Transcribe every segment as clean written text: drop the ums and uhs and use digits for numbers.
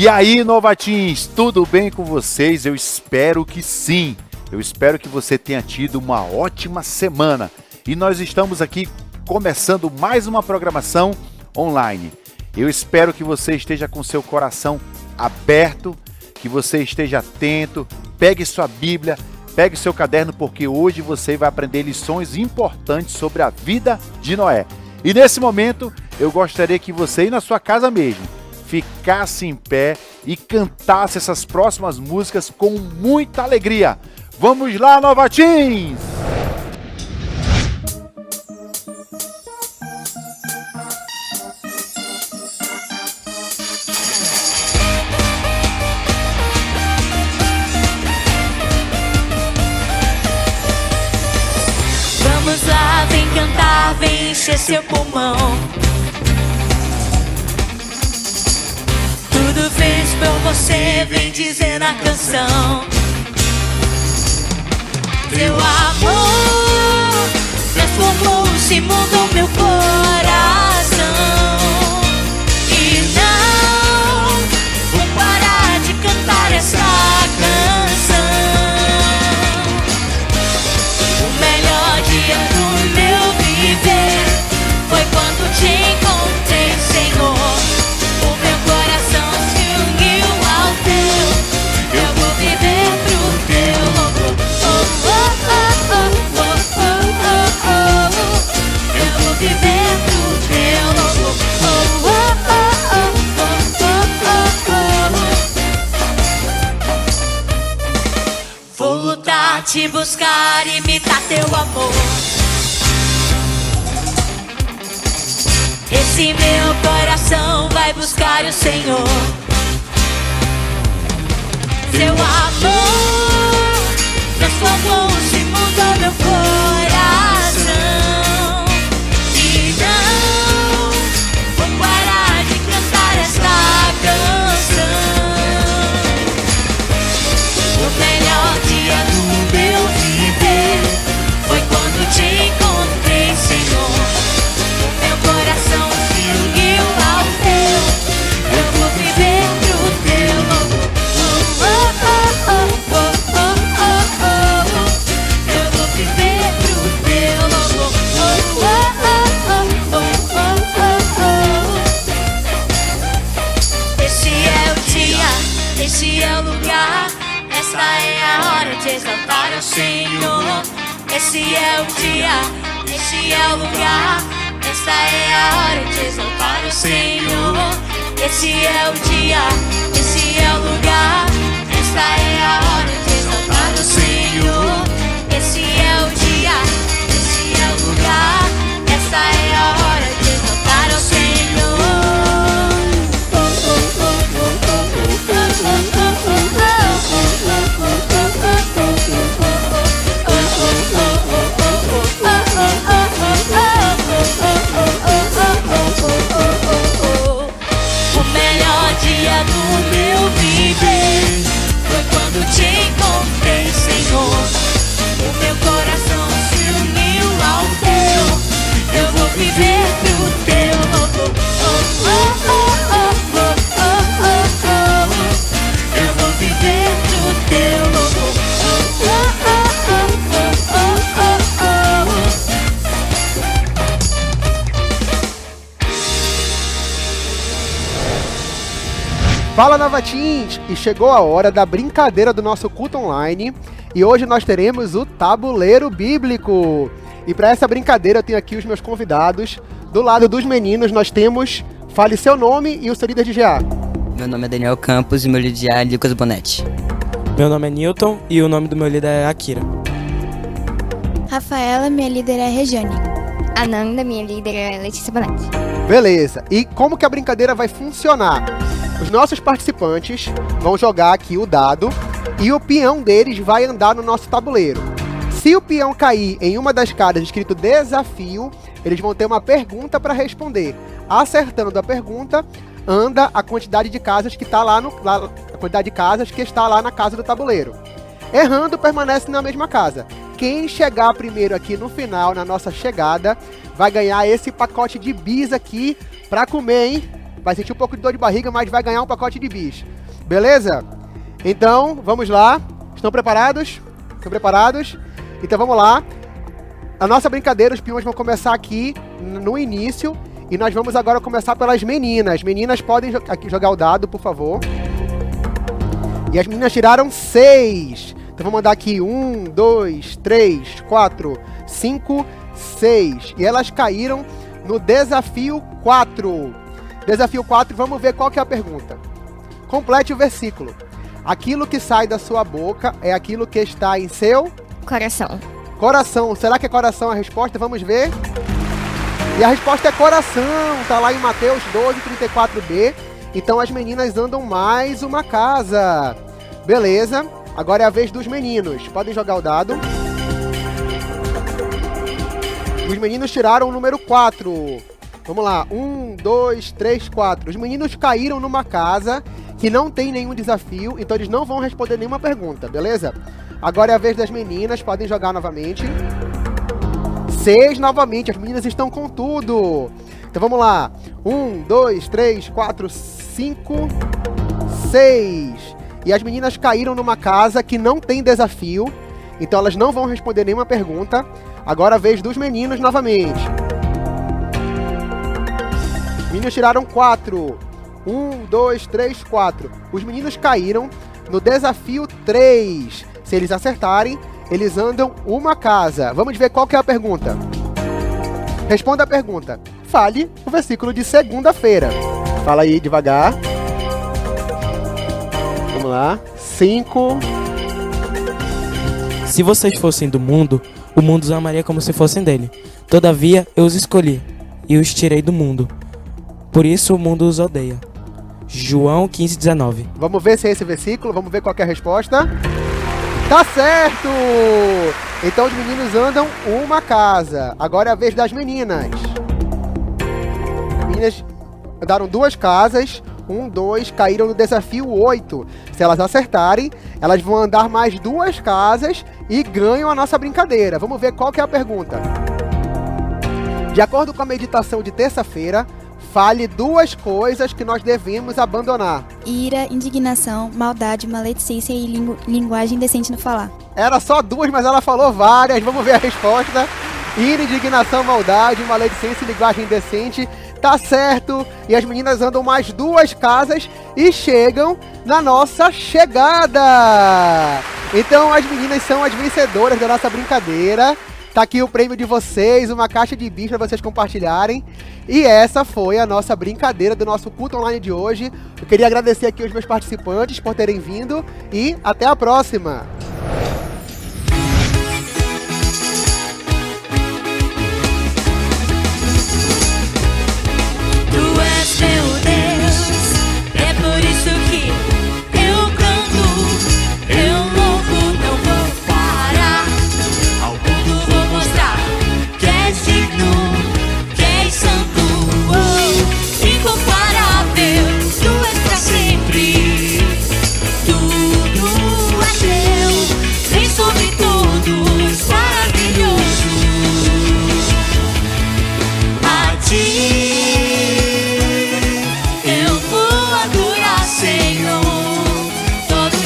E aí, novatins, tudo bem com vocês? Eu espero que sim. Eu espero que você tenha tido uma ótima semana. E nós estamos aqui começando mais uma programação online. Eu espero que você esteja com seu coração aberto, que você esteja atento, pegue sua Bíblia, pegue seu caderno, porque hoje você vai aprender lições importantes sobre a vida de Noé. E nesse momento, eu gostaria que você, aí na sua casa mesmo, ficasse em pé e cantasse essas próximas músicas com muita alegria. Vamos lá, novatins! Vamos lá, vem cantar, vem encher seu pulmão. Tudo fez por você, vem dizer na canção. Teu amor transformou-se, mudou meu coração. E não vou parar de cantar essa canção. O melhor dia do meu viver foi quando te encontrei, Senhor. O meu coração se uniu ao teu. Eu vou viver pro teu louvor. Eu vou viver pro teu louvor. Vou lutar, te buscar, imitar teu amor. Esse meu coração vai buscar o Senhor. Seu amor transformou-se, mudou meu coração. E não vou parar de cantar esta canção. O melhor dia do meu viver foi quando te encontrei, Senhor. O meu coração se uniu ao teu. Eu vou viver pro teu louvor. Eu vou viver pro teu louvor. Esse é o dia, esse é o lugar. Esta é a hora de exaltar ao Senhor. Esse é o dia, esse é o lugar. Esta é a hora de exaltar o Senhor. Esse é o dia, esse é o lugar. Esta é a hora de exaltar o Senhor. Esse é o dia, esse é o lugar. Esta é a hora de exaltar o Senhor. O melhor dia do meu viver foi quando te encontrei, Senhor. O meu coração se uniu ao teu. Eu vou viver pro teu louvor. Eu vou viver pro teu louvor. Fala, novatins! E chegou a hora da brincadeira do nosso culto online. E hoje nós teremos o Tabuleiro Bíblico. E para essa brincadeira eu tenho aqui os meus convidados. Do lado dos meninos nós temos, fale seu nome e o seu líder de GA. Meu nome é Daniel Campos e meu líder de GA é Lucas Bonetti. Meu nome é Newton e o nome do meu líder é Akira. Rafaela, minha líder é Regiane. Ananda, minha líder é Letícia Bonetti. Beleza, e como que a brincadeira vai funcionar? Os nossos participantes vão jogar aqui o dado e o peão deles vai andar no nosso tabuleiro. Se o peão cair em uma das casas escrito desafio, eles vão ter uma pergunta para responder. Acertando a pergunta, anda a quantidade de casas que está a quantidade de casas que está lá na casa do tabuleiro. Errando, permanece na mesma casa. Quem chegar primeiro aqui no final, na nossa chegada, vai ganhar esse pacote de bis aqui pra comer, hein? vai sentir um pouco de dor de barriga, mas vai ganhar um pacote de bis. Beleza? Então, vamos lá. Estão preparados? Estão preparados? Então vamos lá. A nossa brincadeira, os peões vão começar aqui no início. E nós vamos agora começar pelas meninas. Meninas, podem aqui jogar o dado, por favor. E as meninas tiraram 6. Então vou mandar aqui 1, 2, 3, 4, 5, 6. E elas caíram no desafio 4. Desafio 4, vamos ver qual que é a pergunta. Complete o versículo. Aquilo que sai da sua boca é aquilo que está em seu Coração. coração. Será que é coração a resposta? Vamos ver. E a resposta é coração. Tá lá em Mateus 12, 34b. Então as meninas andam mais uma casa. Beleza. Agora é a vez dos meninos. Podem jogar o dado. Os meninos tiraram o número 4. Vamos lá. 1, 2, 3, 4. Os meninos caíram numa casa que não tem nenhum desafio, então eles não vão responder nenhuma pergunta, beleza? Agora é a vez das meninas. Podem jogar novamente. 6 novamente. As meninas estão com tudo. Então vamos lá. 1, 2, 3, 4, 5, 6. E as meninas caíram numa casa que não tem desafio, então elas não vão responder nenhuma pergunta. Agora a vez dos meninos novamente. Os meninos tiraram 4. 1, 2, 3, 4. Os meninos caíram no desafio 3. Se eles acertarem, eles andam uma casa. Vamos ver qual que é a pergunta. Responda a pergunta. Fale o versículo de segunda-feira. Fala aí devagar. Vamos lá. 5. Se vocês fossem do mundo, o mundo os amaria como se fossem dele. Todavia, eu os escolhi e os tirei do mundo. Por isso o mundo os odeia. João 15:19. Vamos ver se é esse versículo. Vamos ver qual que é a resposta. Tá certo! Então os meninos andam uma casa. Agora é a vez das meninas. As meninas andaram 2 casas. 1, 2, caíram no desafio 8. Se elas acertarem, elas vão andar mais 2 casas e ganham a nossa brincadeira. Vamos ver qual que é a pergunta. De acordo com a meditação de terça-feira, fale 2 coisas que nós devemos abandonar. Ira, indignação, maldade, maledicência e linguagem indecente no falar. Era só 2, mas ela falou várias. Vamos ver a resposta. Ira, indignação, maldade, maledicência e linguagem indecente. Tá certo. E as meninas andam mais 2 casas e chegam na nossa chegada. Então as meninas são as vencedoras da nossa brincadeira. Tá aqui o prêmio de vocês, uma caixa de bis para vocês compartilharem. E essa foi a nossa brincadeira do nosso culto online de hoje. Eu queria agradecer aqui aos meus participantes por terem vindo e até a próxima! Tu és meu Deus, é por isso que eu canto, eu louco, não vou parar. Ao mundo vou mostrar que és digno, que és santo, oh, incomparável. Tu és pra sempre, tudo é teu, vem sobre todos, maravilhoso. A ti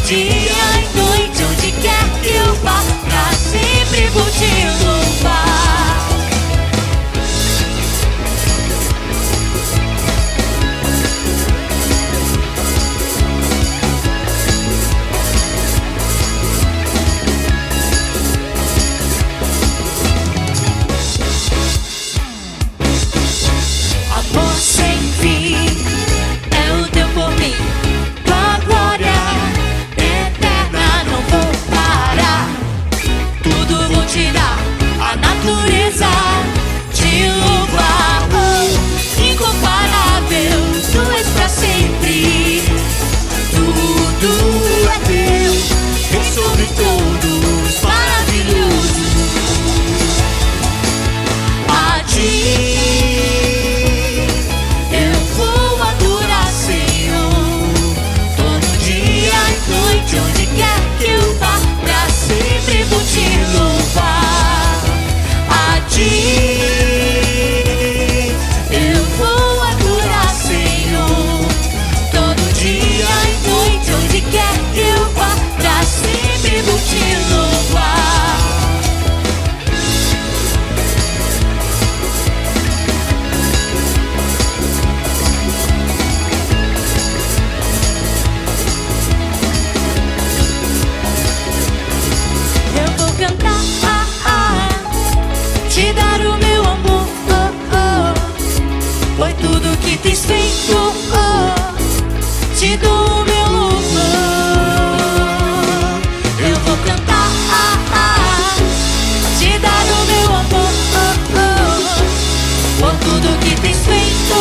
dia e noite, onde quer que eu vá, pra sempre vou te louvar. Amor sem fim é o teu por mim, tua glória não vou parar, tudo vou tirar, a natureza te louvar, oh, incomparável, tu és pra sempre, tudo é teu, vem sobre todos, maravilhoso. A ti eu vou adorar, Senhor, todo dia e noite, onde quer que eu vá, pra sempre vou te louvar. A ti eu vou adorar, Senhor, tens feito, te dou meu louvor. Eu vou cantar, te dar o meu amor, por tudo que tens feito,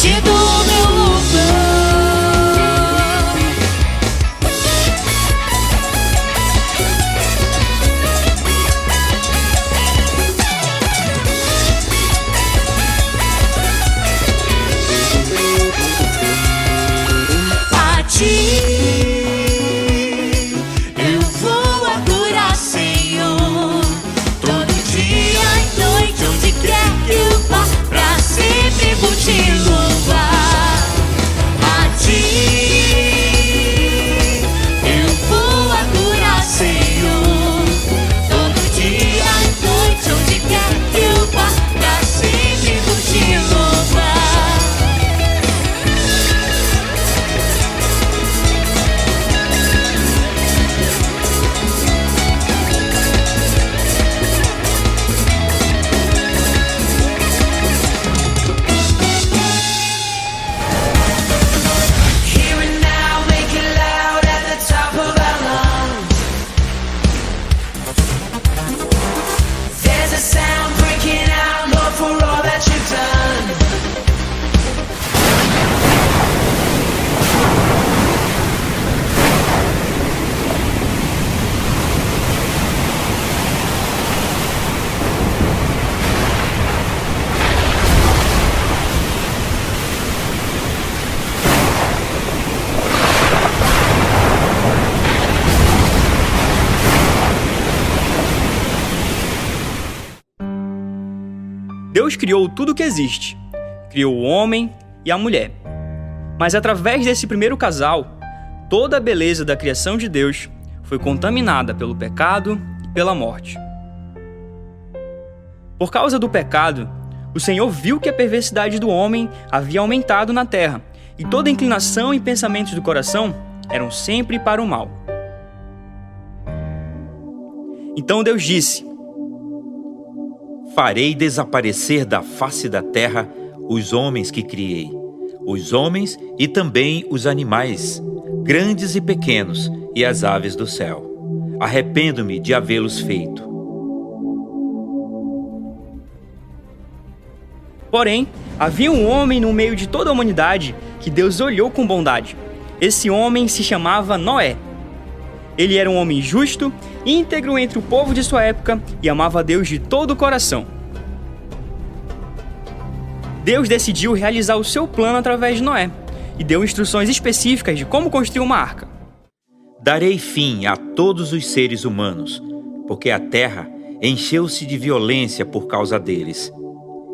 te dou meu louvor. Eu vou adorar, Senhor, todo dia e noite, onde quer que eu vá, pra sempre vou te louvar. A ti eu vou adorar, Senhor, todo dia e noite, onde quer que eu vá, pra sempre vou te louvar. Deus criou tudo que existe. Criou o homem e a mulher. Mas através desse primeiro casal, toda a beleza da criação de Deus foi contaminada pelo pecado e pela morte. Por causa do pecado, o Senhor viu que a perversidade do homem havia aumentado na terra, e toda inclinação e pensamentos do coração eram sempre para o mal. Então Deus disse: farei desaparecer da face da terra os homens que criei, os homens e também os animais, grandes e pequenos, e as aves do céu. Arrependo-me de havê-los feito. Porém, havia um homem no meio de toda a humanidade que Deus olhou com bondade. Esse homem se chamava Noé. Ele era um homem justo, íntegro entre o povo de sua época e amava a Deus de todo o coração. Deus decidiu realizar o seu plano através de Noé e deu instruções específicas de como construir uma arca. Darei fim a todos os seres humanos, porque a terra encheu-se de violência por causa deles,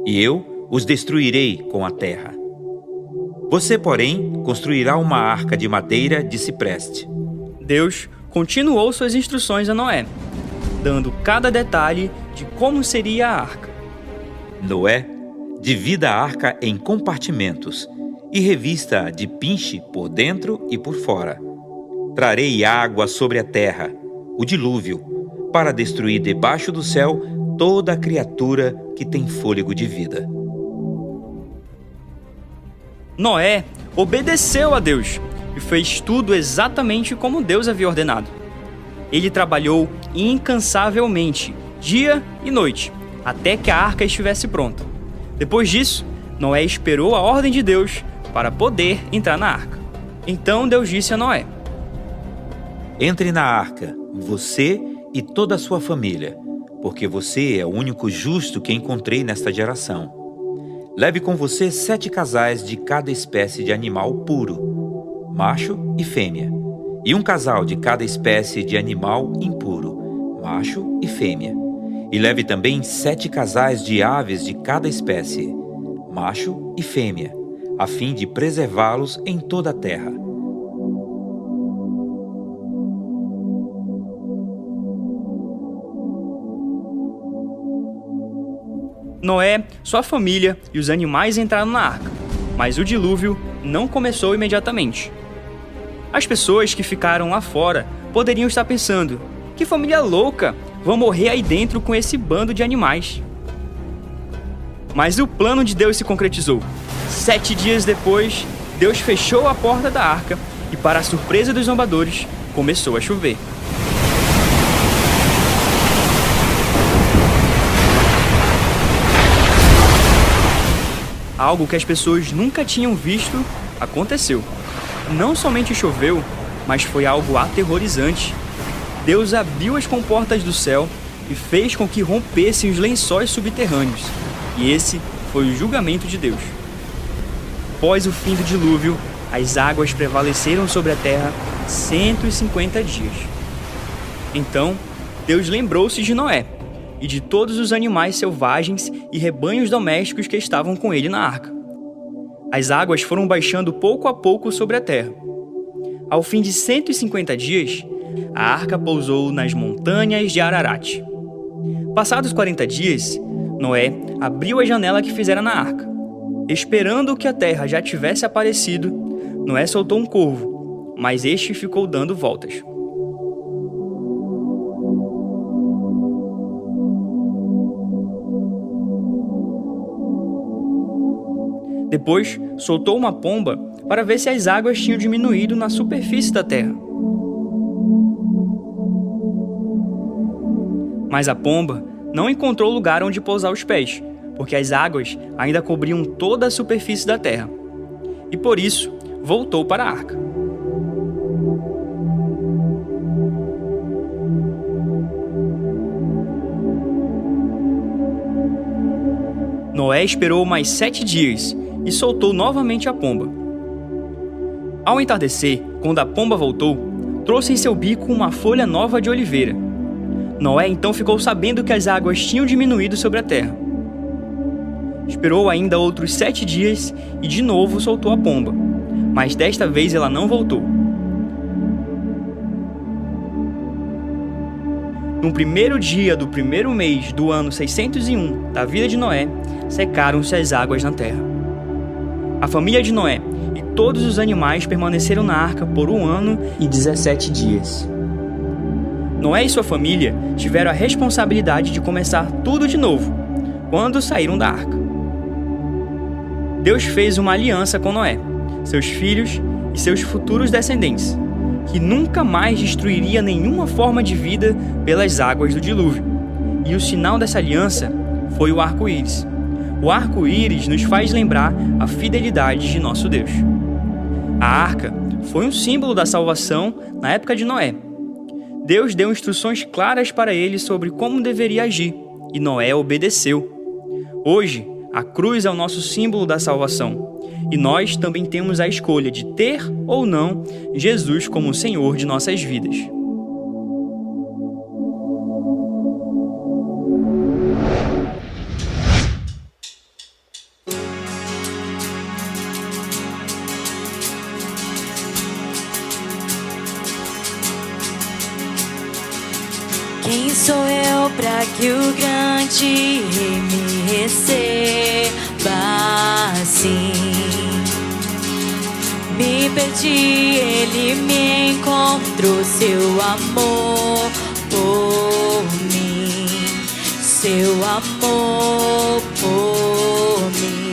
e eu os destruirei com a terra. Você, porém, construirá uma arca de madeira de cipreste. Deus continuou suas instruções a Noé, dando cada detalhe de como seria a arca. Noé, divida a arca em compartimentos e revista-a de pinche por dentro e por fora. Trarei água sobre a terra, o dilúvio, para destruir debaixo do céu toda a criatura que tem fôlego de vida. Noé obedeceu a Deus e fez tudo exatamente como Deus havia ordenado. Ele trabalhou incansavelmente, dia e noite, até que a arca estivesse pronta. Depois disso, Noé esperou a ordem de Deus para poder entrar na arca. Então Deus disse a Noé: entre na arca, você e toda a sua família, porque você é o único justo que encontrei nesta geração. Leve com você 7 casais de cada espécie de animal puro, macho e fêmea, e um casal de cada espécie de animal impuro, macho e fêmea. E leve também 7 casais de aves de cada espécie, macho e fêmea, a fim de preservá-los em toda a terra. Noé, sua família e os animais entraram na arca, mas o dilúvio não começou imediatamente. As pessoas que ficaram lá fora poderiam estar pensando: que família louca, vão morrer aí dentro com esse bando de animais. Mas o plano de Deus se concretizou. 7 dias depois, Deus fechou a porta da arca e, para a surpresa dos zombadores, começou a chover. Algo que as pessoas nunca tinham visto aconteceu. Não somente choveu, mas foi algo aterrorizante. Deus abriu as comportas do céu e fez com que rompessem os lençóis subterrâneos. E esse foi o julgamento de Deus. Após o fim do dilúvio, as águas prevaleceram sobre a terra 150 dias. Então, Deus lembrou-se de Noé e de todos os animais selvagens e rebanhos domésticos que estavam com ele na arca. As águas foram baixando pouco a pouco sobre a terra. Ao fim de 150 dias, a arca pousou nas montanhas de Ararat. Passados 40 dias, Noé abriu a janela que fizera na arca. Esperando que a terra já tivesse aparecido, Noé soltou um corvo, mas este ficou dando voltas. Depois, soltou uma pomba para ver se as águas tinham diminuído na superfície da terra. Mas a pomba não encontrou lugar onde pousar os pés, porque as águas ainda cobriam toda a superfície da terra. E por isso, voltou para a arca. Noé esperou mais 7 dias e soltou novamente a pomba. Ao entardecer, quando a pomba voltou, trouxe em seu bico uma folha nova de oliveira. Noé então ficou sabendo que as águas tinham diminuído sobre a terra. Esperou ainda outros 7 dias e de novo soltou a pomba, mas desta vez ela não voltou. No primeiro dia do primeiro mês do ano 601 da vida de Noé, secaram-se as águas na terra. A família de Noé e todos os animais permaneceram na arca por 1 ano e 17 dias. Noé e sua família tiveram a responsabilidade de começar tudo de novo, quando saíram da arca. Deus fez uma aliança com Noé, seus filhos e seus futuros descendentes, que nunca mais destruiria nenhuma forma de vida pelas águas do dilúvio. E o sinal dessa aliança foi o arco-íris. O arco-íris nos faz lembrar a fidelidade de nosso Deus. A arca foi um símbolo da salvação na época de Noé. Deus deu instruções claras para ele sobre como deveria agir, e Noé obedeceu. Hoje, a cruz é o nosso símbolo da salvação, e nós também temos a escolha de ter ou não Jesus como Senhor de nossas vidas. Quem sou eu pra que o grande rei me receba assim? Me perdi, ele me encontrou, seu amor por mim, seu amor por mim.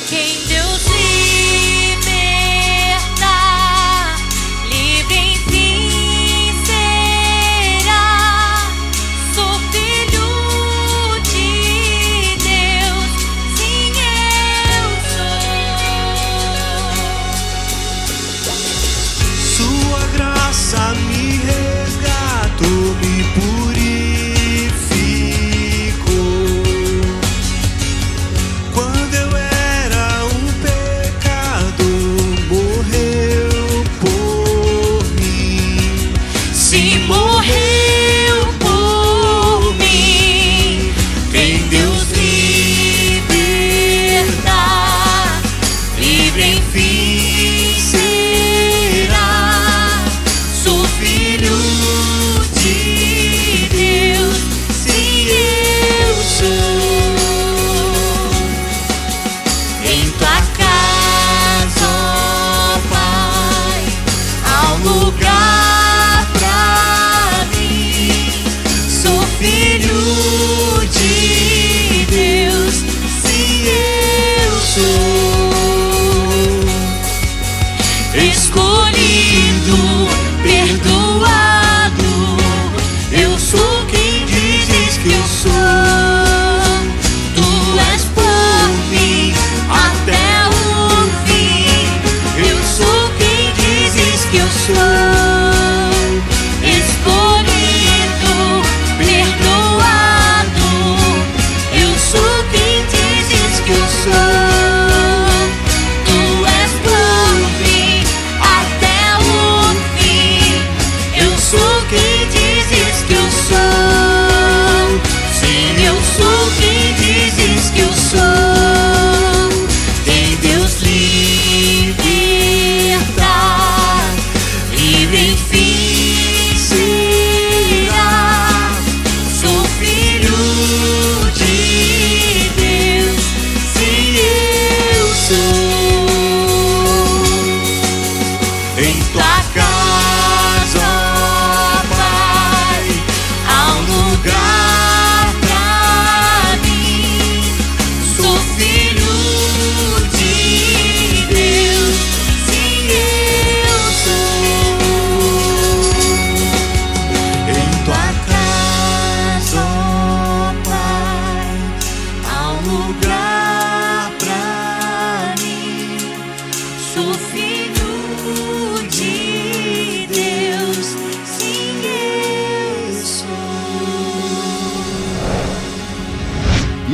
Quem Deus liberta, livre enfim será. Sou filho de Deus, sim eu sou. Sua graça me resgatou, me purificou.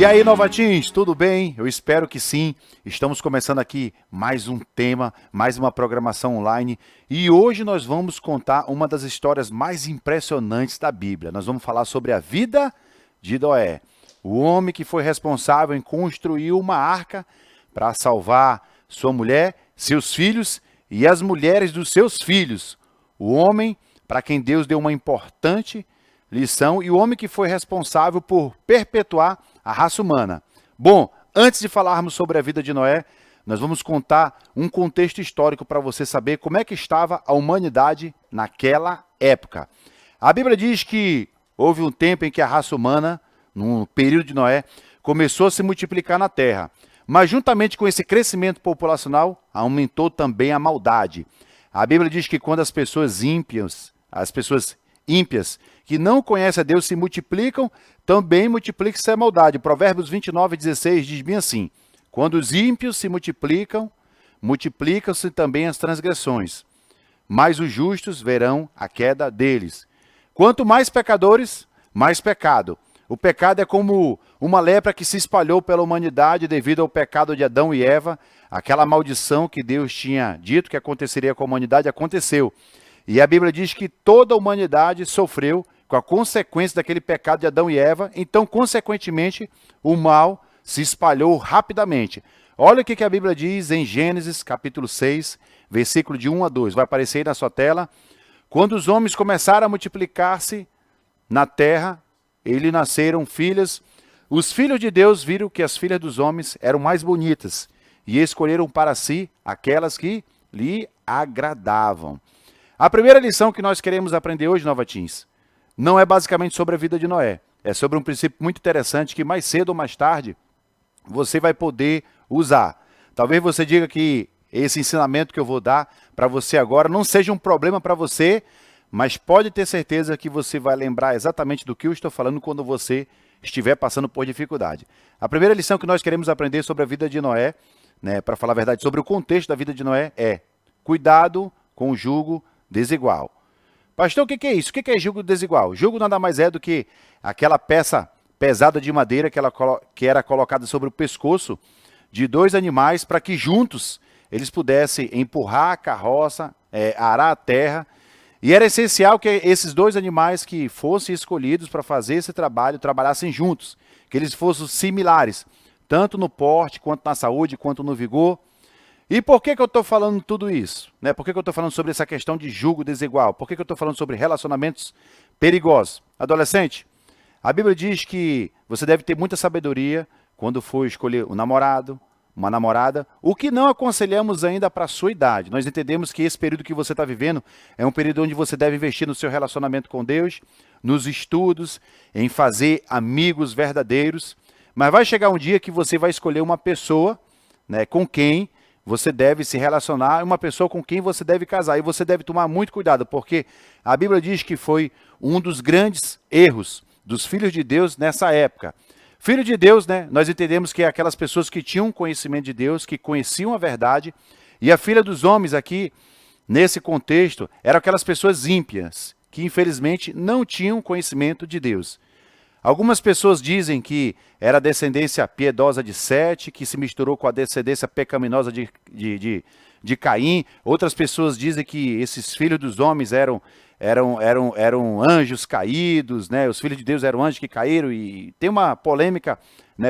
E aí, novatins, tudo bem? Eu espero que sim. Estamos começando aqui mais um tema, mais uma programação online. E hoje nós vamos contar uma das histórias mais impressionantes da Bíblia. Nós vamos falar sobre a vida de Noé, o homem que foi responsável em construir uma arca para salvar sua mulher, seus filhos e as mulheres dos seus filhos. O homem para quem Deus deu uma importante lição e o homem que foi responsável por perpetuar a raça humana. Bom, antes de falarmos sobre a vida de Noé, nós vamos contar um contexto histórico para você saber como é que estava a humanidade naquela época. A Bíblia diz que houve um tempo em que a raça humana, no período de Noé, começou a se multiplicar na terra. Mas juntamente com esse crescimento populacional, aumentou também a maldade. A Bíblia diz que quando as pessoas ímpias que não conhecem a Deus se multiplicam, também multiplica-se a maldade. Provérbios 29:16 diz bem assim: quando os ímpios se multiplicam, multiplicam-se também as transgressões, mas os justos verão a queda deles. Quanto mais pecadores, mais pecado. O pecado é como uma lepra que se espalhou pela humanidade devido ao pecado de Adão e Eva. Aquela maldição que Deus tinha dito que aconteceria com a humanidade, aconteceu. E a Bíblia diz que toda a humanidade sofreu com a consequência daquele pecado de Adão e Eva. Então, consequentemente, o mal se espalhou rapidamente. Olha o que a Bíblia diz em Gênesis, capítulo 6, versículo de 1 a 2. Vai aparecer aí na sua tela. Quando os homens começaram a multiplicar-se na terra, eles nasceram filhas. Os filhos de Deus viram que as filhas dos homens eram mais bonitas e escolheram para si aquelas que lhe agradavam. A primeira lição que nós queremos aprender hoje, novatins, não é basicamente sobre a vida de Noé. É sobre um princípio muito interessante que mais cedo ou mais tarde você vai poder usar. Talvez você diga que esse ensinamento que eu vou dar para você agora não seja um problema para você, mas pode ter certeza que você vai lembrar exatamente do que eu estou falando quando você estiver passando por dificuldade. A primeira lição que nós queremos aprender sobre a vida de Noé, para falar a verdade, sobre o contexto da vida de Noé, é cuidado com o jugo desigual. Pastor, o que é isso? O que é jugo desigual? Jugo nada mais é do que aquela peça pesada de madeira que era colocada sobre o pescoço de dois animais para que juntos eles pudessem empurrar a carroça, arar a terra. E era essencial que esses dois animais que fossem escolhidos para fazer esse trabalho trabalhassem juntos, que eles fossem similares, tanto no porte, quanto na saúde, quanto no vigor. E por que eu estou falando tudo isso? Por que eu estou falando sobre essa questão de jugo desigual? Por que eu estou falando sobre relacionamentos perigosos? Adolescente, a Bíblia diz que você deve ter muita sabedoria quando for escolher um namorado, uma namorada, o que não aconselhamos ainda para a sua idade. Nós entendemos que esse período que você está vivendo é um período onde você deve investir no seu relacionamento com Deus, nos estudos, em fazer amigos verdadeiros. Mas vai chegar um dia que você vai escolher uma pessoa com quem você deve se relacionar, uma pessoa com quem você deve casar. E você deve tomar muito cuidado, porque a Bíblia diz que foi um dos grandes erros dos filhos de Deus nessa época. Filho de Deus, nós entendemos que é aquelas pessoas que tinham conhecimento de Deus, que conheciam a verdade. E a filha dos homens aqui, nesse contexto, eram aquelas pessoas ímpias, que infelizmente não tinham conhecimento de Deus. Algumas pessoas dizem que era a descendência piedosa de Sete, que se misturou com a descendência pecaminosa de Caim. Outras pessoas dizem que esses filhos dos homens eram anjos caídos, os filhos de Deus eram anjos que caíram. E tem uma polêmica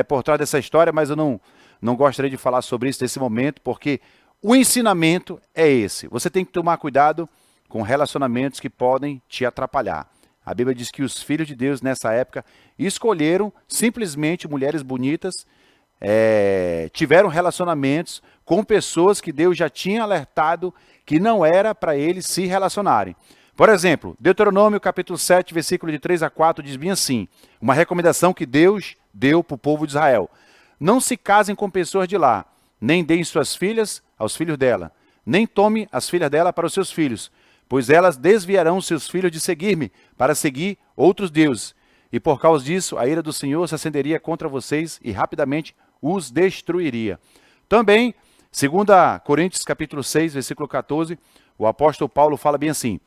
por trás dessa história, mas eu não gostaria de falar sobre isso nesse momento, porque o ensinamento é esse. Você tem que tomar cuidado com relacionamentos que podem te atrapalhar. A Bíblia diz que os filhos de Deus, nessa época, escolheram simplesmente mulheres bonitas, tiveram relacionamentos com pessoas que Deus já tinha alertado que não era para eles se relacionarem. Por exemplo, Deuteronômio capítulo 7, versículo de 3 a 4, diz bem assim, uma recomendação que Deus deu para o povo de Israel. Não se casem com pessoas de lá, nem deem suas filhas aos filhos dela, nem tome as filhas dela para os seus filhos, pois elas desviarão seus filhos de seguir-me para seguir outros deuses. E por causa disso, a ira do Senhor se acenderia contra vocês e rapidamente os destruiria. Também, 2 Coríntios capítulo 6, versículo 14, o apóstolo Paulo fala bem assim,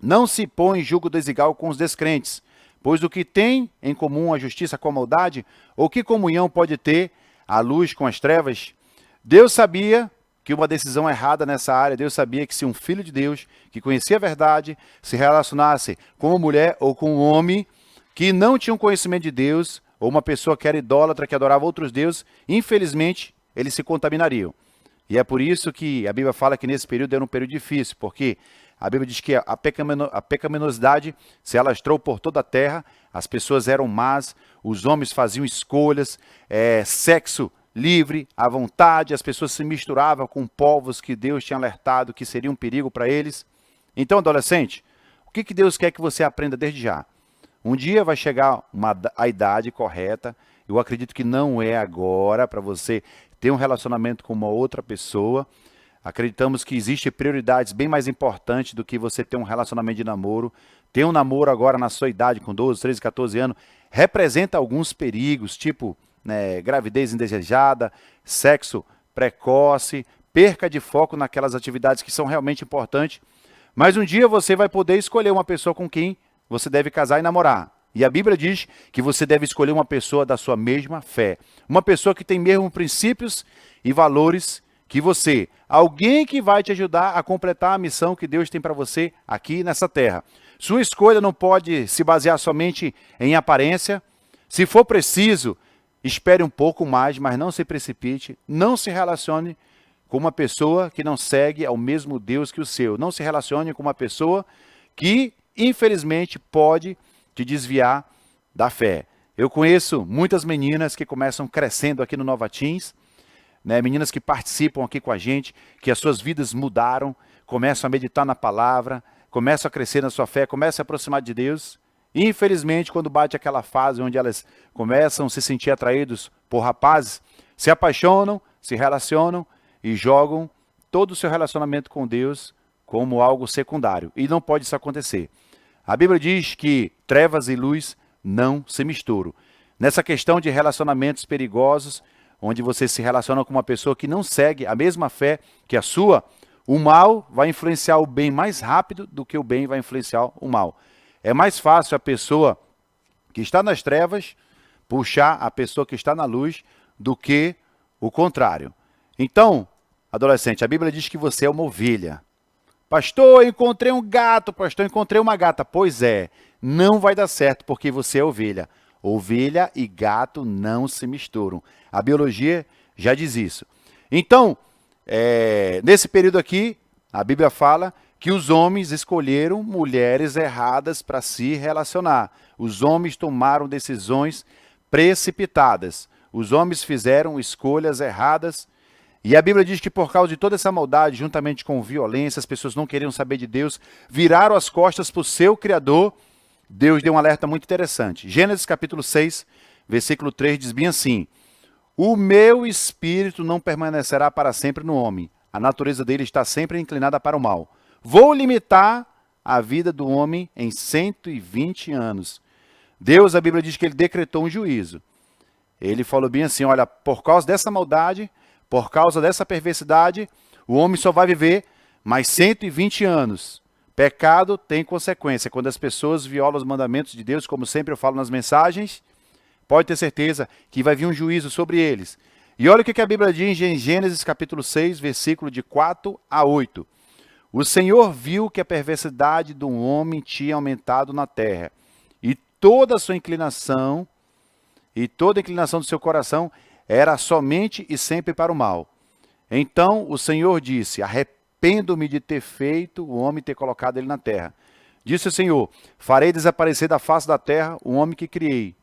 não se põe em jugo desigual com os descrentes, Pois o que tem em comum a justiça com a maldade? Ou que comunhão pode ter a luz com as trevas? Deus sabia que uma decisão errada nessa área, Deus sabia que se um filho de Deus, que conhecia a verdade, se relacionasse com uma mulher ou com um homem que não tinha um conhecimento de Deus, ou uma pessoa que era idólatra, que adorava outros deuses, infelizmente, eles se contaminariam. E é por isso que a Bíblia fala que nesse período era um período difícil, porque a Bíblia diz que a pecaminosidade se alastrou por toda a terra, as pessoas eram más, os homens faziam escolhas, sexo livre, à vontade, as pessoas se misturavam com povos que Deus tinha alertado que seria um perigo para eles. Então, adolescente, o que Deus quer que você aprenda desde já? Um dia vai chegar a idade correta, eu acredito que não é agora para você ter um relacionamento com uma outra pessoa. Acreditamos que existem prioridades bem mais importantes do que você ter um relacionamento de namoro. Ter um namoro agora na sua idade, com 12, 13, 14 anos, representa alguns perigos, tipo gravidez indesejada, sexo precoce, perca de foco naquelas atividades que são realmente importantes. Mas um dia você vai poder escolher uma pessoa com quem você deve casar e namorar. E a Bíblia diz que você deve escolher uma pessoa da sua mesma fé. Uma pessoa que tem mesmo princípios e valores que você. Alguém que vai te ajudar a completar a missão que Deus tem para você aqui nessa terra. Sua escolha não pode se basear somente em aparência. Se for preciso, espere um pouco mais, mas não se precipite. Não se relacione com uma pessoa que não segue ao mesmo Deus que o seu. Não se relacione com uma pessoa que, infelizmente, pode te desviar da fé. Eu conheço muitas meninas que começam crescendo aqui no Nova Teens, meninas que participam aqui com a gente, que as suas vidas mudaram, começam a meditar na palavra, começam a crescer na sua fé, começam a se aproximar de Deus. E, infelizmente, quando bate aquela fase onde elas começam a se sentir atraídos por rapazes, se apaixonam, se relacionam e jogam todo o seu relacionamento com Deus como algo secundário. E não pode isso acontecer. A Bíblia diz que trevas e luz não se misturam. Nessa questão de relacionamentos perigosos, onde você se relaciona com uma pessoa que não segue a mesma fé que a sua, o mal vai influenciar o bem mais rápido do que o bem vai influenciar o mal. É mais fácil a pessoa que está nas trevas puxar a pessoa que está na luz do que o contrário. Então, adolescente, a Bíblia diz que você é uma ovelha. Pastor, eu encontrei um gato, pastor, eu encontrei uma gata. Pois é, não vai dar certo porque você é ovelha. Ovelha e gato não se misturam. A biologia já diz isso. Então, nesse período aqui, a Bíblia fala que os homens escolheram mulheres erradas para se relacionar. Os homens tomaram decisões precipitadas. Os homens fizeram escolhas erradas. E a Bíblia diz que por causa de toda essa maldade, juntamente com violência, as pessoas não queriam saber de Deus, viraram as costas para o seu Criador. Deus deu um alerta muito interessante. Gênesis capítulo 6, versículo 3 diz bem assim: o meu espírito não permanecerá para sempre no homem. A natureza dele está sempre inclinada para o mal. Vou limitar a vida do homem em 120 anos. Deus, a Bíblia diz que ele decretou um juízo. Ele falou bem assim, olha, por causa dessa maldade, por causa dessa perversidade, o homem só vai viver mais 120 anos. Pecado tem consequência. Quando as pessoas violam os mandamentos de Deus, como sempre eu falo nas mensagens, pode ter certeza que vai vir um juízo sobre eles. E olha o que a Bíblia diz em Gênesis capítulo 6, versículo de 4 a 8. O Senhor viu que a perversidade do homem tinha aumentado na terra, e toda a sua inclinação, e toda a inclinação do seu coração era somente e sempre para o mal. Então o Senhor disse, arrependo-me de ter feito o homem ter colocado ele na terra. Disse o Senhor, farei desaparecer da face da terra o homem que criei.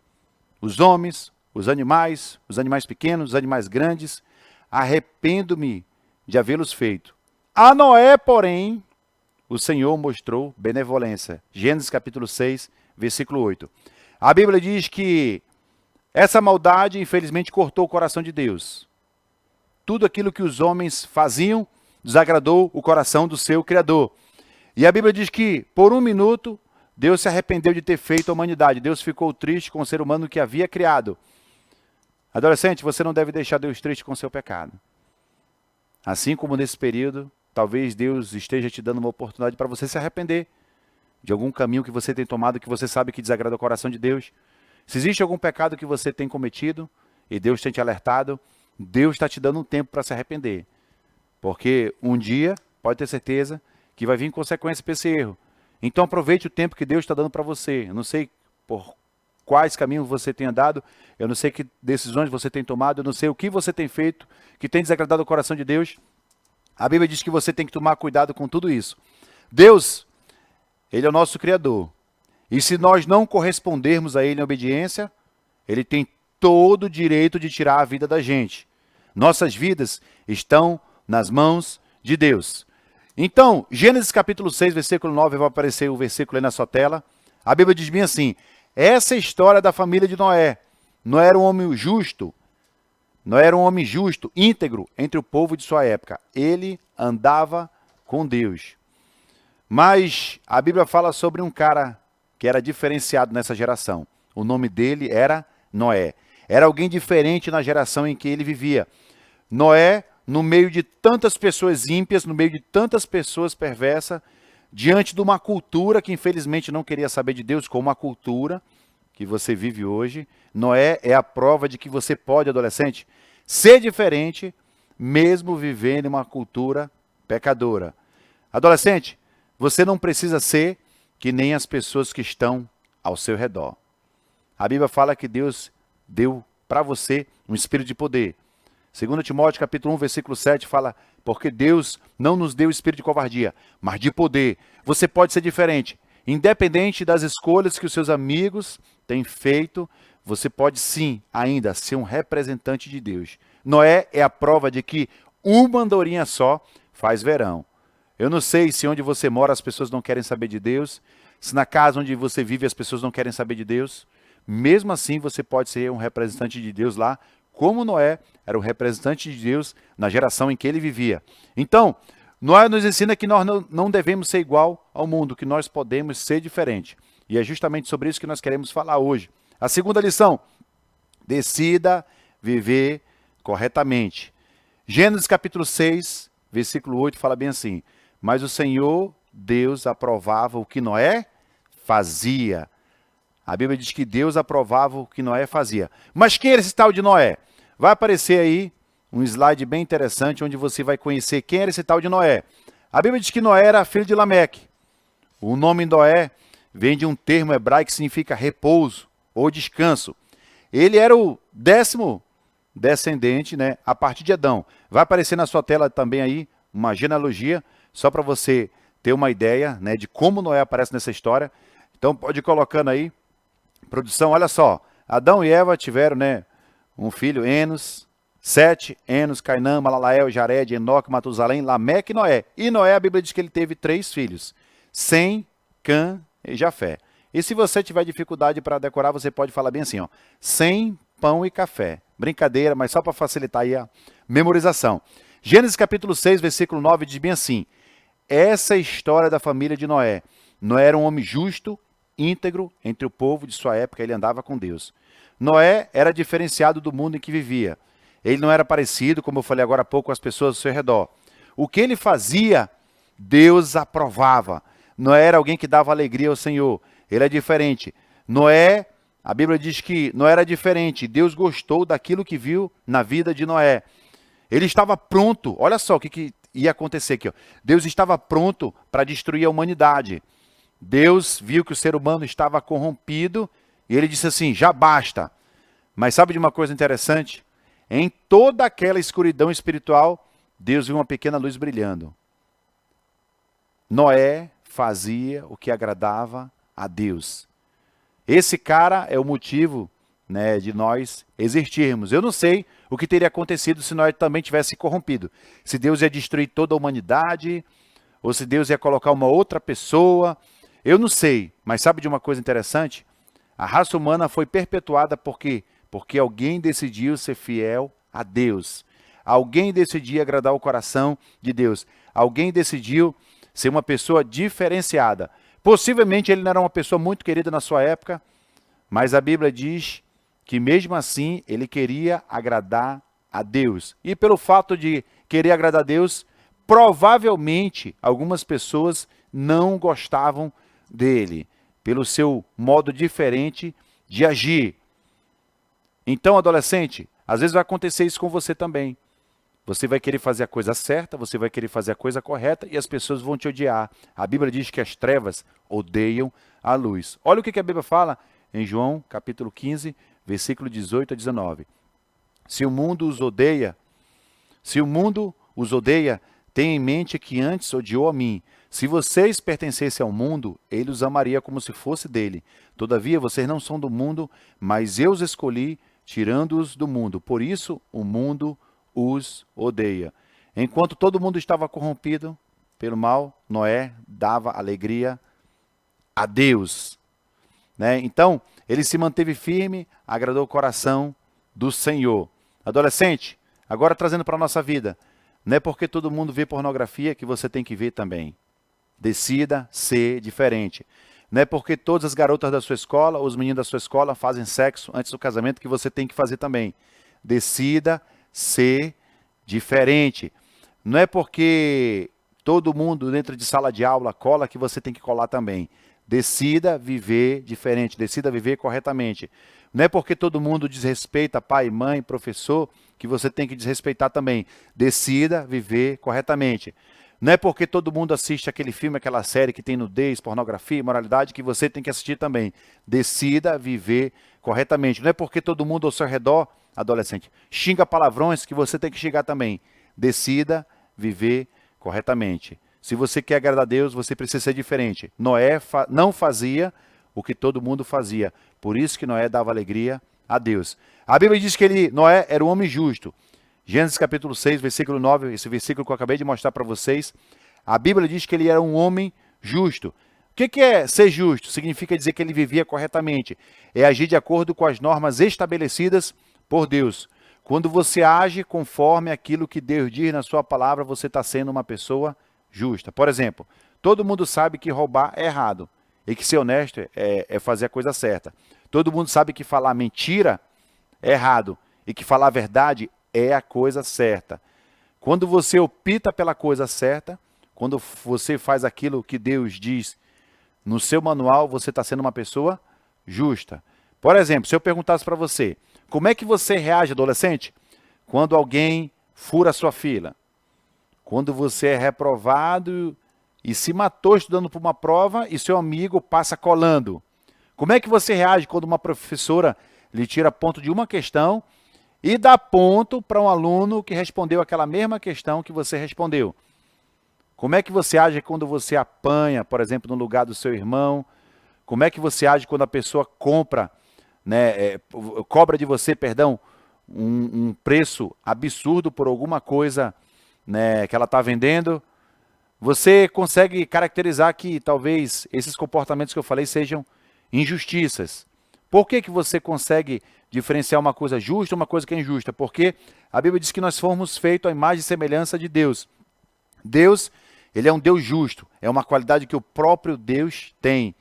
Os homens, os animais pequenos, os animais grandes, arrependo-me de havê-los feito. A Noé, porém, o Senhor mostrou benevolência. Gênesis capítulo 6, versículo 8. A Bíblia diz que essa maldade, infelizmente, cortou o coração de Deus. Tudo aquilo que os homens faziam desagradou o coração do seu Criador. E a Bíblia diz que, por um minuto, Deus se arrependeu de ter feito a humanidade. Deus ficou triste com o ser humano que havia criado. Adolescente, você não deve deixar Deus triste com o seu pecado. Assim como nesse período, talvez Deus esteja te dando uma oportunidade para você se arrepender. de algum caminho que você tem tomado que você sabe que desagrada o coração de Deus. Se existe algum pecado que você tem cometido e Deus tem te alertado, Deus está te dando um tempo para se arrepender. Porque um dia, pode ter certeza, que vai vir consequência para esse erro. Então aproveite o tempo que Deus está dando para você. Eu não sei por quais caminhos você tem andado, eu não sei que decisões você tem tomado, eu não sei o que você tem feito que tem desagradado o coração de Deus. A Bíblia diz que você tem que tomar cuidado com tudo isso. Deus, Ele é o nosso Criador. E se nós não correspondermos a Ele em obediência, Ele tem todo o direito de tirar a vida da gente. Nossas vidas estão nas mãos de Deus. Então, Gênesis capítulo 6, versículo 9, vai aparecer o versículo aí na sua tela. A Bíblia diz bem assim: essa é a história da família de Noé. Noé era um homem justo, Noé era um homem justo, íntegro entre o povo de sua época. Ele andava com Deus. Mas a Bíblia fala sobre um cara que era diferenciado nessa geração. O nome dele era Noé. Era alguém diferente na geração em que ele vivia. Noé, no meio de tantas pessoas ímpias, no meio de tantas pessoas perversas, diante de uma cultura que infelizmente não queria saber de Deus, como a cultura que você vive hoje, Noé é a prova de que você pode, adolescente, ser diferente, mesmo vivendo em uma cultura pecadora. Adolescente, você não precisa ser que nem as pessoas que estão ao seu redor. A Bíblia fala que Deus deu para você um espírito de poder. 2 Timóteo capítulo 1, versículo 7 fala: porque Deus não nos deu espírito de covardia, mas de poder. Você pode ser diferente. Independente das escolhas que os seus amigos têm feito, você pode sim ainda ser um representante de Deus. Noé é a prova de que uma andorinha só faz verão. Eu não sei se onde você mora as pessoas não querem saber de Deus, se na casa onde você vive as pessoas não querem saber de Deus. Mesmo assim você pode ser um representante de Deus lá, como Noé era o representante de Deus na geração em que ele vivia. Então, Noé nos ensina que nós não devemos ser igual ao mundo, que nós podemos ser diferente. E é justamente sobre isso que nós queremos falar hoje. A segunda lição: decida viver corretamente. Gênesis capítulo 6, versículo 8 fala bem assim: mas o Senhor Deus aprovava o que Noé fazia. A Bíblia diz que Deus aprovava o que Noé fazia. Mas quem era esse tal de Noé? Vai aparecer aí um slide bem interessante onde você vai conhecer quem era esse tal de Noé. A Bíblia diz que Noé era filho de Lameque. O nome Noé vem de um termo hebraico que significa repouso ou descanso. Ele era o 10º descendente, né, a partir de Adão. Vai aparecer na sua tela também aí uma genealogia, só para você ter uma ideia, né, de como Noé aparece nessa história. Então pode ir colocando aí. Produção, olha só. Adão e Eva tiveram, né, um filho, Enos, Sete, Enos, Cainã, Malalael, Jared, Enoque, Matusalém, Lameque e Noé. E Noé, a Bíblia diz que ele teve 3 filhos, Sem, Cã e Jafé. E se você tiver dificuldade para decorar, você pode falar bem assim, ó: sem pão e café. Brincadeira, mas só para facilitar aí a memorização. Gênesis capítulo 6, versículo 9 diz bem assim: essa é a história da família de Noé. Noé era um homem justo, íntegro entre o povo de sua época, ele andava com Deus. Noé era diferenciado do mundo em que vivia. Ele não era parecido, como eu falei agora há pouco, com as pessoas ao seu redor. O que ele fazia, Deus aprovava. Noé era alguém que dava alegria ao Senhor. Ele é diferente. Noé, a Bíblia diz que Noé era diferente. Deus gostou daquilo que viu na vida de Noé. Ele estava pronto. Olha só o que ia acontecer aqui, ó. Deus estava pronto para destruir a humanidade. Deus viu que o ser humano estava corrompido e ele disse assim: já basta. Mas sabe de uma coisa interessante? Em toda aquela escuridão espiritual, Deus viu uma pequena luz brilhando. Noé fazia o que agradava a Deus. Esse cara é o motivo, né, de nós existirmos. Eu não sei o que teria acontecido se Noé também tivesse corrompido. Se Deus ia destruir toda a humanidade, ou se Deus ia colocar uma outra pessoa. Eu não sei, mas sabe de uma coisa interessante? A raça humana foi perpetuada porque alguém decidiu ser fiel a Deus. Alguém decidiu agradar o coração de Deus. Alguém decidiu ser uma pessoa diferenciada. Possivelmente ele não era uma pessoa muito querida na sua época, mas a Bíblia diz que mesmo assim ele queria agradar a Deus. E pelo fato de querer agradar a Deus, provavelmente algumas pessoas não gostavam dele, pelo seu modo diferente de agir. Então, adolescente, às vezes vai acontecer isso com você também. Você vai querer fazer a coisa certa, você vai querer fazer a coisa correta e as pessoas vão te odiar. A Bíblia diz que as trevas odeiam a luz. Olha o que a Bíblia fala em João, capítulo 15, versículo 18 a 19. Se o mundo os odeia, tenha em mente que antes odiou a mim. Se vocês pertencessem ao mundo, ele os amaria como se fosse dele. Todavia, vocês não são do mundo, mas eu os escolhi, tirando-os do mundo. Por isso, o mundo os odeia. Enquanto todo mundo estava corrompido pelo mal, Noé dava alegria a Deus. Né? Então, ele se manteve firme, agradou o coração do Senhor. Adolescente, agora trazendo para a nossa vida, não é porque todo mundo vê pornografia que você tem que ver também. Decida ser diferente. Não é porque todas as garotas da sua escola, os meninos da sua escola fazem sexo antes do casamento que você tem que fazer também. Decida ser diferente. Não é porque todo mundo dentro de sala de aula cola que você tem que colar também. Decida viver diferente, decida viver corretamente. Não é porque todo mundo desrespeita pai, mãe, professor, que você tem que desrespeitar também. Decida viver corretamente. Não é porque todo mundo assiste aquele filme, aquela série que tem nudez, pornografia, imoralidade, que você tem que assistir também. Decida viver corretamente. Não é porque todo mundo ao seu redor, adolescente, xinga palavrões que você tem que xingar também. Decida viver corretamente. Se você quer agradar a Deus, você precisa ser diferente. Noé não fazia o que todo mundo fazia. Por isso que Noé dava alegria a Deus. A Bíblia diz que Noé era um homem justo. Gênesis capítulo 6, versículo 9, esse versículo que eu acabei de mostrar para vocês. A Bíblia diz que ele era um homem justo. O que é ser justo? Significa dizer que ele vivia corretamente. É agir de acordo com as normas estabelecidas por Deus. Quando você age conforme aquilo que Deus diz na sua palavra, você está sendo uma pessoa justa. Por exemplo, todo mundo sabe que roubar é errado e que ser honesto é fazer a coisa certa. Todo mundo sabe que falar mentira é errado e que falar a verdade é a coisa certa. Quando você opta pela coisa certa, quando você faz aquilo que Deus diz no seu manual, você está sendo uma pessoa justa. Por exemplo, se eu perguntasse para você, como é que você reage, adolescente, quando alguém fura a sua fila? Quando você é reprovado e se matou estudando para uma prova e seu amigo passa colando. Como é que você reage quando uma professora lhe tira ponto de uma questão e dá ponto para um aluno que respondeu aquela mesma questão que você respondeu? Como é que você age quando você apanha, por exemplo, no lugar do seu irmão? Como é que você age quando a pessoa cobra de você, um preço absurdo por alguma coisa, né, que ela está vendendo? Você consegue caracterizar que talvez esses comportamentos que eu falei sejam injustiças. Por que você consegue diferenciar uma coisa justa e uma coisa que é injusta? Porque a Bíblia diz que nós fomos feitos à imagem e semelhança de Deus. Deus, ele é um Deus justo. É uma qualidade que o próprio Deus tem.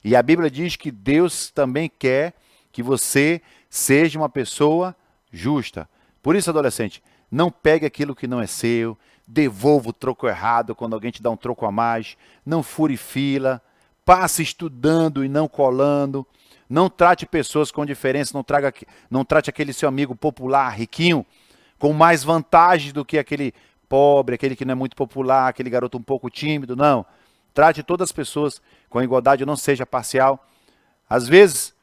E a Bíblia diz que Deus também quer que você seja uma pessoa justa. Por isso, adolescente, não pegue aquilo que não é seu, devolva o troco errado quando alguém te dá um troco a mais, não fure fila, passe estudando e não colando, não trate pessoas com diferença, não trate aquele seu amigo popular, riquinho, com mais vantagens do que aquele pobre, aquele que não é muito popular, aquele garoto um pouco tímido, não. Trate todas as pessoas com igualdade, não seja parcial. Às vezes,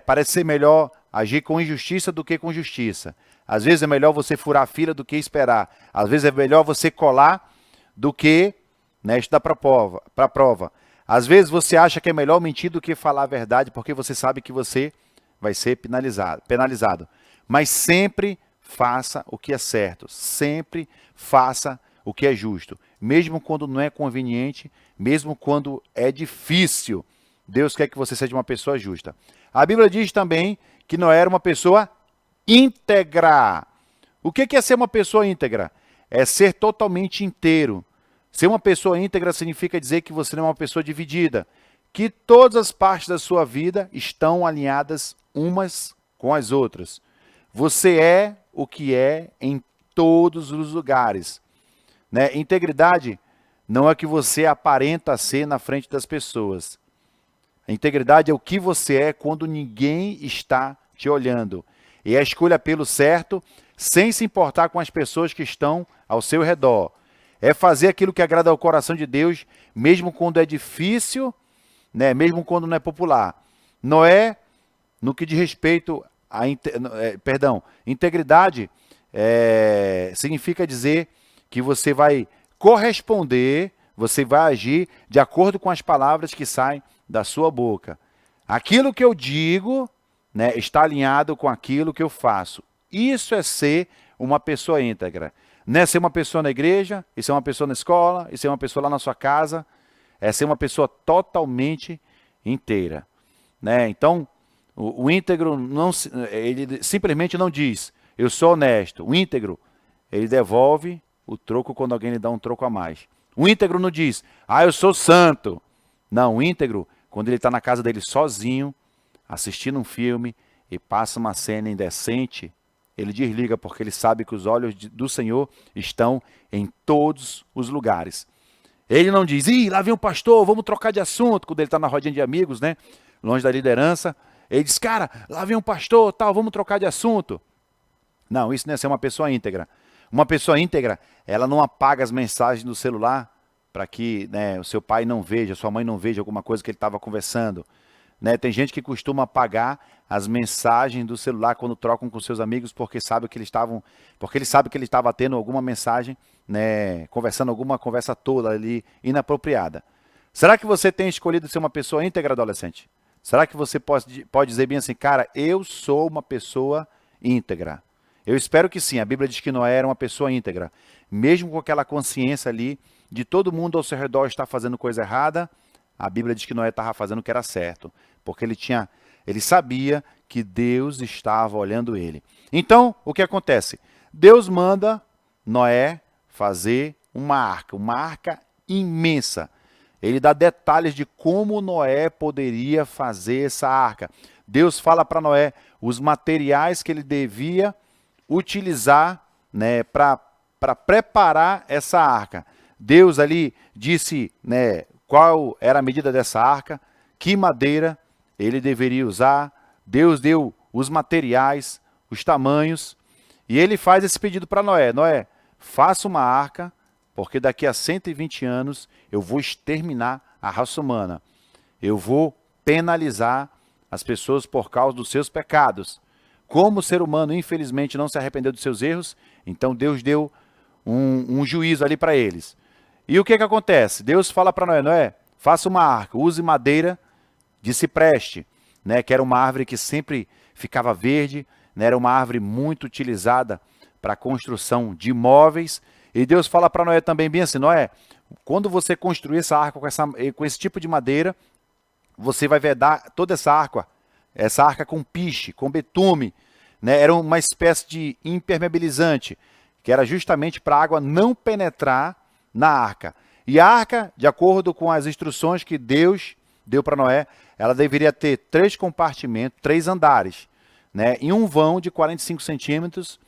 parece ser melhor agir com injustiça do que com justiça. Às vezes é melhor você furar a fila do que esperar. Às vezes é melhor você colar do que estudar para a prova. Às vezes você acha que é melhor mentir do que falar a verdade, porque você sabe que você vai ser penalizado. Mas sempre faça o que é certo. Sempre faça o que é justo. Mesmo quando não é conveniente, mesmo quando é difícil. Deus quer que você seja uma pessoa justa. A Bíblia diz também que Noé era uma pessoa íntegra. O que é ser uma pessoa íntegra? É ser totalmente inteiro. Ser uma pessoa íntegra significa dizer que você não é uma pessoa dividida, que todas as partes da sua vida estão alinhadas umas com as outras. Você é o que é em todos os lugares. Integridade não é o que você aparenta ser na frente das pessoas. Integridade é o que você é quando ninguém está te olhando. E é a escolha pelo certo, sem se importar com as pessoas que estão ao seu redor. É fazer aquilo que agrada ao coração de Deus, mesmo quando é difícil, né? Mesmo quando não é popular. Noé, no que diz respeito a integridade, significa dizer que você vai corresponder, você vai agir de acordo com as palavras que saem da sua boca. Aquilo que eu digo, né, está alinhado com aquilo que eu faço. Isso é ser uma pessoa íntegra. Não é ser uma pessoa na igreja, isso é uma pessoa na escola, isso é uma pessoa lá na sua casa. É ser uma pessoa totalmente inteira. Né? Então, o íntegro, ele simplesmente não diz, eu sou honesto. O íntegro, ele devolve o troco quando alguém lhe dá um troco a mais. O íntegro não diz, eu sou santo. Não, o íntegro, quando ele está na casa dele sozinho, assistindo um filme e passa uma cena indecente, ele desliga porque ele sabe que os olhos do Senhor estão em todos os lugares. Ele não diz, lá vem um pastor, vamos trocar de assunto, quando ele está na rodinha de amigos, né? Longe da liderança. Ele diz, cara, lá vem um pastor, tal, vamos trocar de assunto. Não, isso não é ser uma pessoa íntegra. Uma pessoa íntegra, ela não apaga as mensagens do celular para que, né, o seu pai não veja, sua mãe não veja alguma coisa que ele estava conversando. Né? Tem gente que costuma apagar as mensagens do celular quando trocam com seus amigos porque ele sabe que ele estava tendo alguma mensagem, né, conversando alguma conversa tola ali, inapropriada. Será que você tem escolhido ser uma pessoa íntegra, adolescente? Será que você pode dizer bem assim, cara, eu sou uma pessoa íntegra? Eu espero que sim. A Bíblia diz que Noé era uma pessoa íntegra. Mesmo com aquela consciência ali de todo mundo ao seu redor estar fazendo coisa errada, a Bíblia diz que Noé estava fazendo o que era certo. Porque ele sabia que Deus estava olhando ele. Então, o que acontece? Deus manda Noé fazer uma arca imensa. Ele dá detalhes de como Noé poderia fazer essa arca. Deus fala para Noé os materiais que ele devia utilizar, né, para preparar essa arca. Deus ali disse, né, qual era a medida dessa arca, que madeira ele deveria usar. Deus deu os materiais, os tamanhos, e ele faz esse pedido para Noé. Noé, faça uma arca, porque daqui a 120 anos eu vou exterminar a raça humana. Eu vou penalizar as pessoas por causa dos seus pecados. Como o ser humano, infelizmente, não se arrependeu dos seus erros, então Deus deu um juízo ali para eles. E o que acontece? Deus fala para Noé, Noé, faça uma arca, use madeira de cipreste, né, que era uma árvore que sempre ficava verde, né, era uma árvore muito utilizada para a construção de móveis. E Deus fala para Noé também bem assim, Noé, quando você construir essa arca com esse tipo de madeira, você vai vedar toda essa arca com piche, com betume, né? Era uma espécie de impermeabilizante, que era justamente para a água não penetrar na arca. E a arca, de acordo com as instruções que Deus deu para Noé, ela deveria ter 3 compartimentos, 3 andares, né? E um vão de 45 centímetros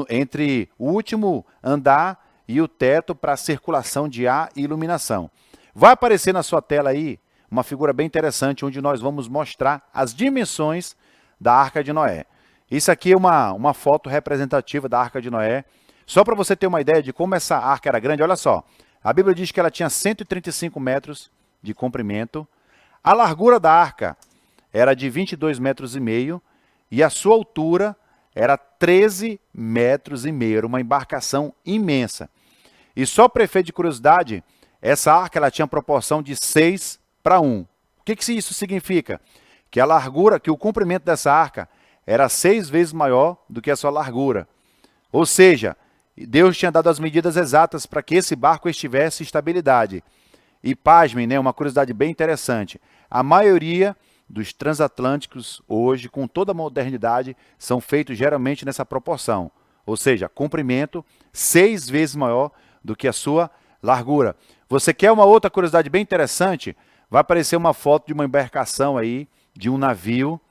entre o último andar e o teto para circulação de ar e iluminação. Vai aparecer na sua tela aí uma figura bem interessante, onde nós vamos mostrar as dimensões da Arca de Noé. Isso aqui é uma foto representativa da Arca de Noé. Só para você ter uma ideia de como essa arca era grande, olha só. A Bíblia diz que ela tinha 135 metros de comprimento. A largura da arca era de 22,5 metros e a sua altura era 13,5 metros. Era uma embarcação imensa. E só para efeito de curiosidade, essa arca ela tinha proporção de 6:1. O que isso significa? Que a largura, que o comprimento dessa arca era 6 vezes maior do que a sua largura. Ou seja, Deus tinha dado as medidas exatas para que esse barco estivesse em estabilidade. E pasmem, né, uma curiosidade bem interessante. A maioria dos transatlânticos hoje, com toda a modernidade, são feitos geralmente nessa proporção. Ou seja, comprimento 6 vezes maior do que a sua largura. Você quer uma outra curiosidade bem interessante? Vai aparecer uma foto de uma embarcação aí, de um navio,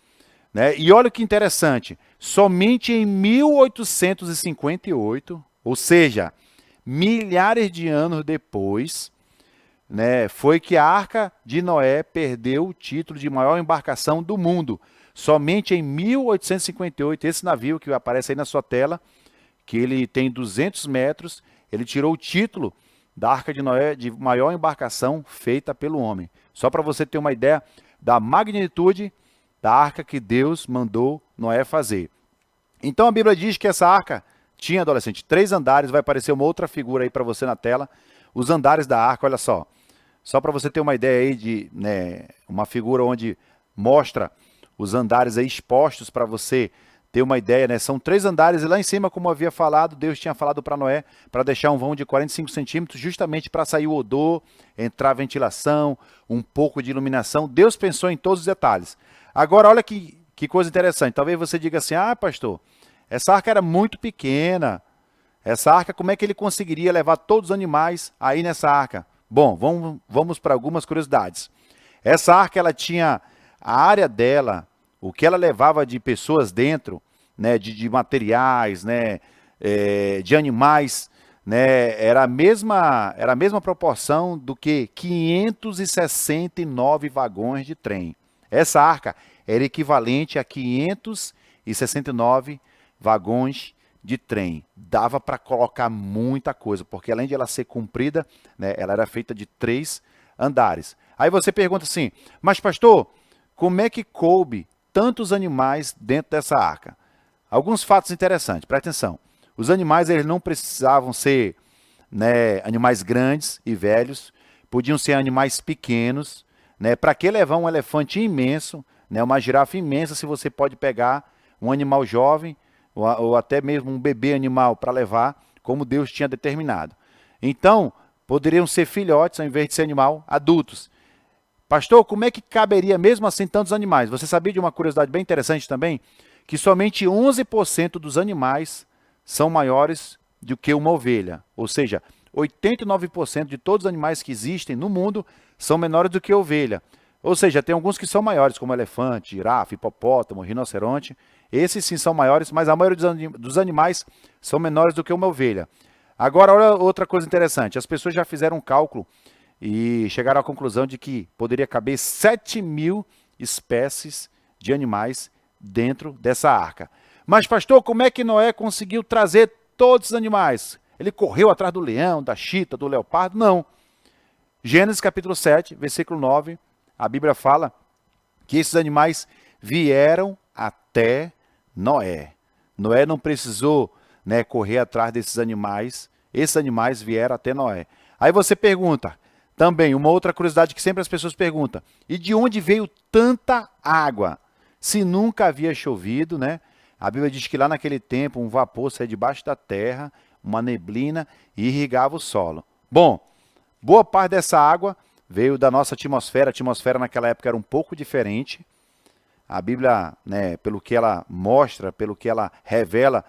né? E olha que interessante, somente em 1858, ou seja, milhares de anos depois, né, foi que a Arca de Noé perdeu o título de maior embarcação do mundo. Somente em 1858, esse navio que aparece aí na sua tela, que ele tem 200 metros, ele tirou o título da Arca de Noé de maior embarcação feita pelo homem. Só para você ter uma ideia da magnitude da arca que Deus mandou Noé fazer. Então a Bíblia diz que essa arca tinha, adolescente, 3 andares, vai aparecer uma outra figura aí para você na tela. Os andares da arca, olha só. Só para você ter uma ideia aí de, né, uma figura onde mostra os andares aí expostos para você ter uma ideia, né? São 3 andares e lá em cima, como eu havia falado, Deus tinha falado para Noé para deixar um vão de 45 centímetros, justamente para sair o odor, entrar a ventilação, um pouco de iluminação. Deus pensou em todos os detalhes. Agora, olha que coisa interessante. Talvez você diga assim, ah, pastor, essa arca era muito pequena. Essa arca, como é que ele conseguiria levar todos os animais aí nessa arca? Bom, vamos para algumas curiosidades. Essa arca, ela tinha a área dela, o que ela levava de pessoas dentro, né, de materiais, né, de animais, né, era a mesma proporção do que 569 vagões de trem. Essa arca era equivalente a 569 vagões de trem. Dava para colocar muita coisa, porque além de ela ser comprida, né, ela era feita de 3 andares. Aí você pergunta assim, mas pastor, como é que coube tantos animais dentro dessa arca? Alguns fatos interessantes, presta atenção. Os animais, eles não precisavam ser, né, animais grandes e velhos, podiam ser animais pequenos, né? Para que levar um elefante imenso, né, uma girafa imensa, se você pode pegar um animal jovem ou até mesmo um bebê animal para levar, como Deus tinha determinado. Então, poderiam ser filhotes ao invés de ser animal adultos. Pastor, como é que caberia mesmo assim tantos animais? Você sabia de uma curiosidade bem interessante também? Que somente 11% dos animais são maiores do que uma ovelha. Ou seja, 89% de todos os animais que existem no mundo são menores do que a ovelha. Ou seja, tem alguns que são maiores, como elefante, girafa, hipopótamo, rinoceronte. Esses sim são maiores, mas a maioria dos animais são menores do que uma ovelha. Agora, olha outra coisa interessante. As pessoas já fizeram um cálculo e chegaram à conclusão de que poderia caber 7.000 espécies de animais dentro dessa arca. Mas, pastor, como é que Noé conseguiu trazer todos os animais? Ele correu atrás do leão, da chita, do leopardo? Não. Gênesis capítulo 7, versículo 9, a Bíblia fala que esses animais vieram até Noé. Noé não precisou, né, correr atrás desses animais. Esses animais vieram até Noé. Aí você pergunta, também, uma outra curiosidade que sempre as pessoas perguntam, e de onde veio tanta água? Se nunca havia chovido, né? A Bíblia diz que lá naquele tempo um vapor saía debaixo da terra, uma neblina, e irrigava o solo. Bom, boa parte dessa água veio da nossa atmosfera. A atmosfera naquela época era um pouco diferente. A Bíblia, né, pelo que ela mostra, pelo que ela revela,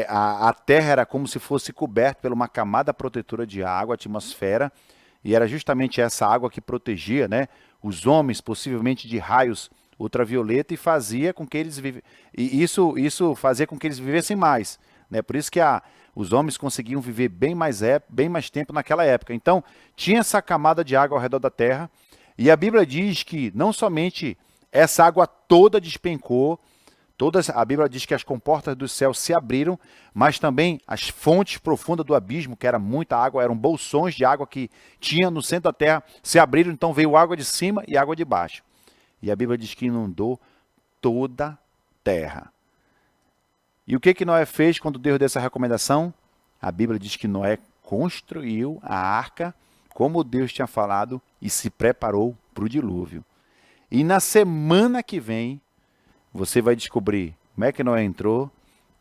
a terra era como se fosse coberta por uma camada protetora de água, a atmosfera, e era justamente essa água que protegia, né, os homens, possivelmente de raios ultravioleta, e fazia com que eles isso fazia com que eles vivessem mais, né? Por isso que os homens conseguiam viver bem mais tempo naquela época. Então, tinha essa camada de água ao redor da terra, e a Bíblia diz que não somente essa água toda despencou, a Bíblia diz que as comportas do céu se abriram, mas também as fontes profundas do abismo, que era muita água, eram bolsões de água que tinha no centro da terra, se abriram, então veio água de cima e água de baixo. E a Bíblia diz que inundou toda a terra. E o que Noé fez quando Deus deu essa recomendação? A Bíblia diz que Noé construiu a arca, como Deus tinha falado, e se preparou para o dilúvio. E na semana que vem, você vai descobrir como é que Noé entrou,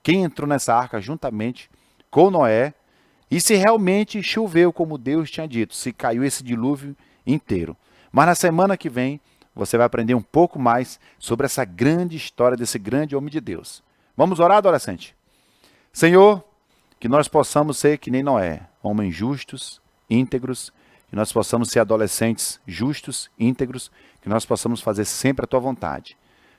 quem entrou nessa arca juntamente com Noé, e se realmente choveu como Deus tinha dito, se caiu esse dilúvio inteiro. Mas na semana que vem, você vai aprender um pouco mais sobre essa grande história desse grande homem de Deus. Vamos orar, adolescente? Senhor, que nós possamos ser que nem Noé, homens justos, íntegros, que nós possamos ser adolescentes justos, íntegros, que nós possamos fazer sempre a Tua vontade.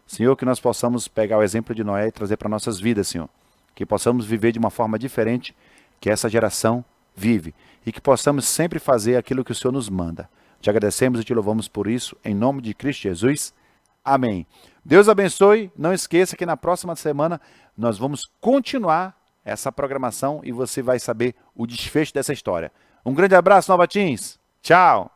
Senhor, que nós possamos pegar o exemplo de Noé e trazer para nossas vidas, Senhor. Que possamos viver de uma forma diferente que essa geração vive e que possamos sempre fazer aquilo que o Senhor nos manda. Te agradecemos e te louvamos por isso, em nome de Cristo Jesus. Amém. Deus abençoe. Não esqueça que na próxima semana nós vamos continuar essa programação e você vai saber o desfecho dessa história. Um grande abraço, Nova Teens. Tchau.